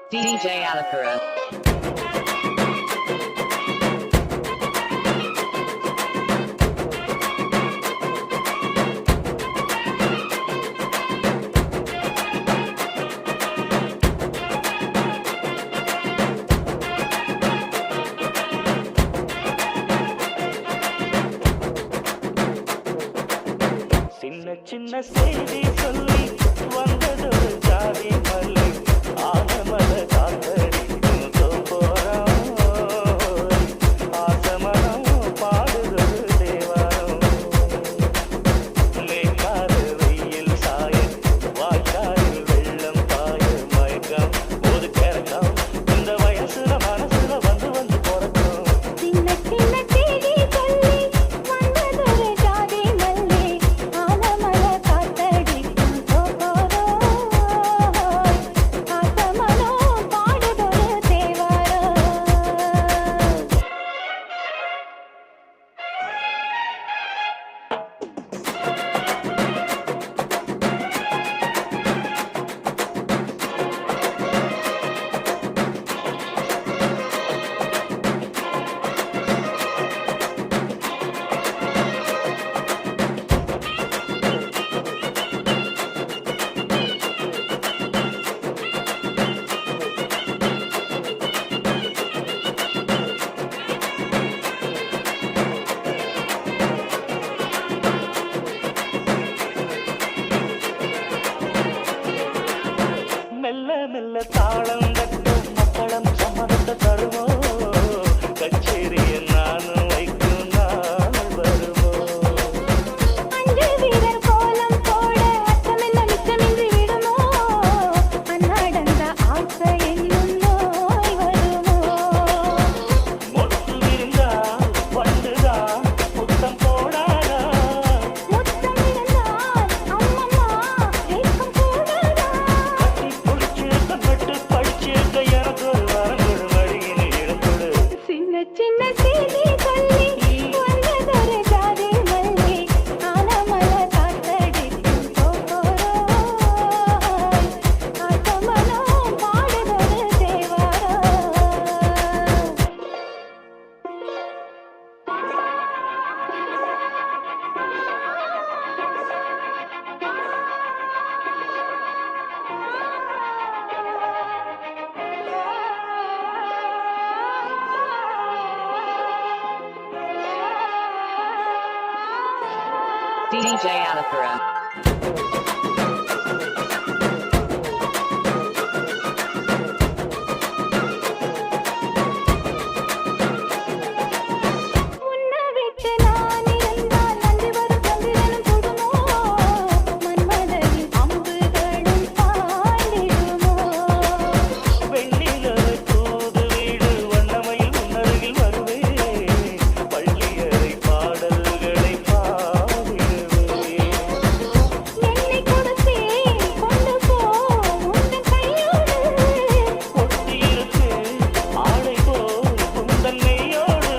DJ Alakara. சின்ன செய்தி சொல்லி வந்ததொரு ஜாதி மல்லை ஆனமல காத்தடிக்கும் போறோம் ஆசமனம் பாடுதொரு தேவாரம் மேற்கால வெயில் சாய வாய்க்காலில் வெள்ளம் பாய மயக்கம் ஒரு கேரக்கம் இந்த வயசுல மனசுல வந்து வந்து போறோம் சின்ன சின்ன செய்தி சொல்லி வந்ததொரு ஜாதி மல்லை ஆனமல காத்தடிக்கும் போறோம் ஆசமனம் பாடுதொரு தேவாரம் மெல்ல மெல்ல தாளம் தட்டும் மக்களம் சம்மதத்தை தருமோ கச்சேரியை நானும் வைக்கும் நாள் வருமோ அஞ்சு வீரர் கோலம் போட அச்சமெல்ல மிச்சமின்றி விடுமோ அன்னாடந்த ஆசை என்னும் நோய் வருமோ மொட்டு விருந்தா வண்டுதான் முத்தம் போடாதா முத்தம் இருந்தால் அம்மம்மா ஏக்கம் கூடாதா கட்டி புடிச்சிருக்க பட்டு படிச்சிருக்க எனக்கு ஒரு வரங்கொடு வழியினை இடத்தொடு சின்ன சின்ன செய்தி சொல்லி வந்ததொரு ஜாதி மல்லி ஆனமல காத்தடிக்கும் போறோம் ஆசமனம் பாடுதொரு தேவாரம் DJ Alakara. உன்னை விட்டு நான் இருந்தால் நன்றி வரும் சந்திரனும் சுடுமோ மன்மதனின் அம்புகளும் பாய்ந்திடுமோ வெண்ணிலவை தூது வீடு வண்ணமையில் முன்னருகில் வருவே பள்ளியறை பாடல்களை பாடிடுவே என்னை கொடுத்தே கொண்டு போ உந்தன் கையோடு ஒட்டியிருக்கு ஆடை போல் உந்தன் நெய்யோடு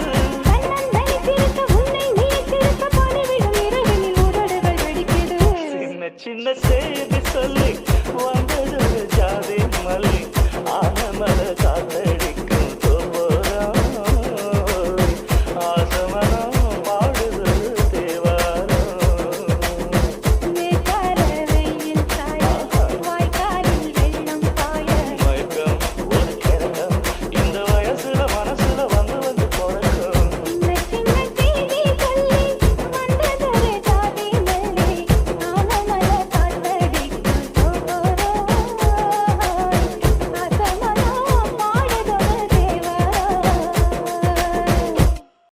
கண்ணன் சிரிக்க உன்னை நீ சிரிக்க பணிவிடும் இரவினில் உதடுகள் வெடிக்குது சின்ன சின்ன செய்தி சொல்லி வந்தது ஜாதி மல்லி